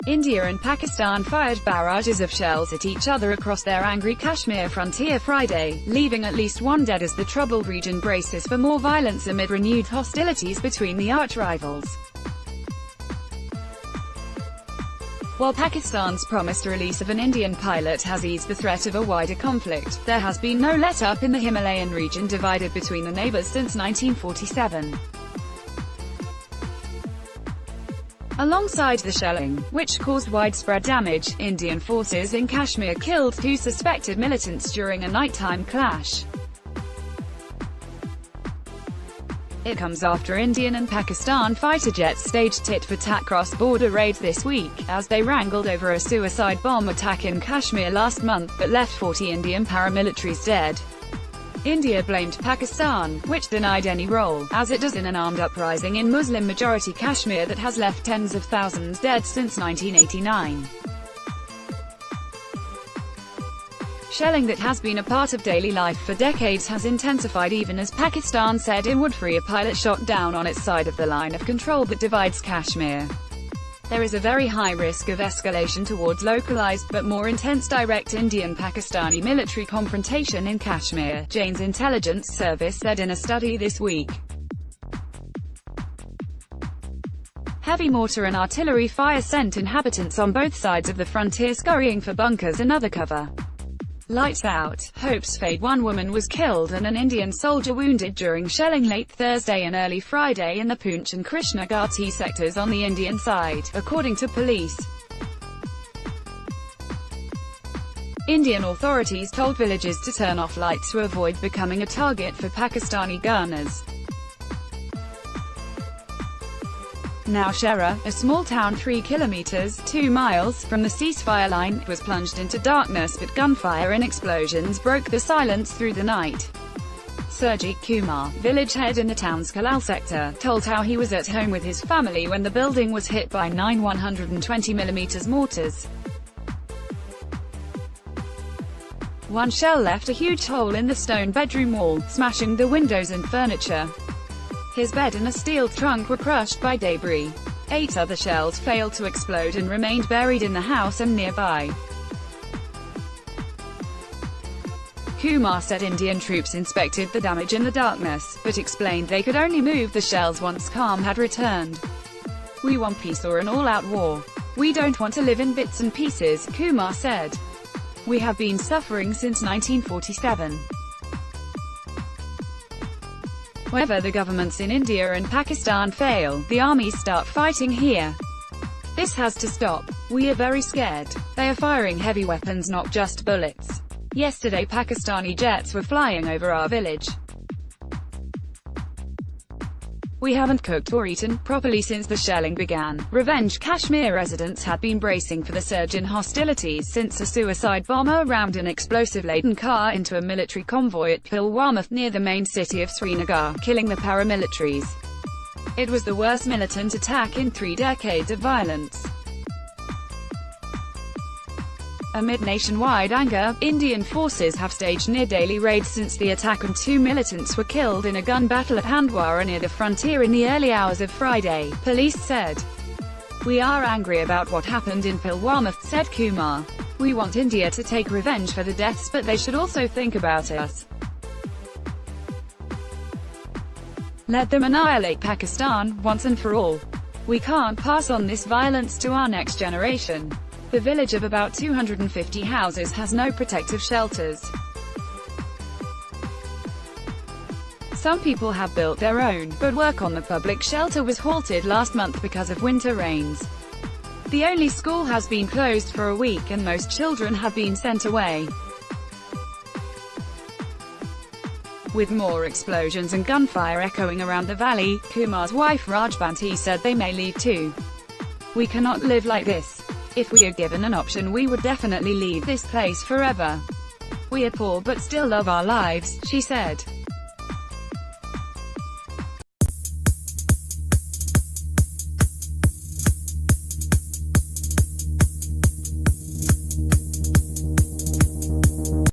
India and Pakistan fired barrages of shells at each other across their angry Kashmir frontier Friday, leaving at least one dead as the troubled region braces for more violence amid renewed hostilities between the arch-rivals. While Pakistan's promised release of an Indian pilot has eased the threat of a wider conflict, there has been no let-up in the Himalayan region divided between the neighbors since 1947. Alongside the shelling, which caused widespread damage, Indian forces in Kashmir killed 2 suspected militants during a nighttime clash. It comes after Indian and Pakistan fighter jets staged tit-for-tat cross-border raids this week, as they wrangled over a suicide bomb attack in Kashmir last month that left 40 Indian paramilitaries dead. India blamed Pakistan, which denied any role, as it does in an armed uprising in Muslim-majority Kashmir that has left tens of thousands dead since 1989. Shelling that has been a part of daily life for decades has intensified even as Pakistan said it would free a pilot shot down on its side of the line of control that divides Kashmir. There is a very high risk of escalation towards localized, but more intense direct Indian-Pakistani military confrontation in Kashmir, Jane's intelligence service said in a study this week. Heavy mortar and artillery fire sent inhabitants on both sides of the frontier scurrying for bunkers and other cover. Lights out, hopes fade. One woman was killed and an Indian soldier wounded during shelling late Thursday and early Friday in the Poonch and Krishna Ghati sectors on the Indian side, according to police. Indian authorities told villagers to turn off lights to avoid becoming a target for Pakistani gunners. Nowshera, a small town 3 kilometers (2 miles) from the ceasefire line, was plunged into darkness, but gunfire and explosions broke the silence through the night. Surjit Kumar, village head in the town's Kalal sector, told how he was at home with his family when the building was hit by 9 120mm mortars. One shell left a huge hole in the stone bedroom wall, smashing the windows and furniture. His bed and a steel trunk were crushed by debris. 8 other shells failed to explode and remained buried in the house and nearby. Kumar said Indian troops inspected the damage in the darkness, but explained they could only move the shells once calm had returned. "We want peace or an all-out war. We don't want to live in bits and pieces," Kumar said. "We have been suffering since 1947. Whenever the governments in India and Pakistan fail, the armies start fighting here. This has to stop. We are very scared. They are firing heavy weapons, not just bullets. Yesterday Pakistani jets were flying over our village. We haven't cooked or eaten properly since the shelling began." Revenge Kashmir residents had been bracing for the surge in hostilities since a suicide bomber rammed an explosive-laden car into a military convoy at Pulwama near the main city of Srinagar, killing the paramilitaries. It was the worst militant attack in 3 decades of violence. Amid nationwide anger, Indian forces have staged near-daily raids since the attack, and 2 militants were killed in a gun battle at Handwara near the frontier in the early hours of Friday, police said. "We are angry about what happened in Pulwama," said Kumar. "We want India to take revenge for the deaths, but they should also think about us. Let them annihilate Pakistan, once and for all. We can't pass on this violence to our next generation." The village of about 250 houses has no protective shelters. Some people have built their own, but work on the public shelter was halted last month because of winter rains. The only school has been closed for a week and most children have been sent away. With more explosions and gunfire echoing around the valley, Kumar's wife Rajbanti said they may leave too. "We cannot live like this. If we are given an option, we would definitely leave this place forever. We are poor but still love our lives," she said.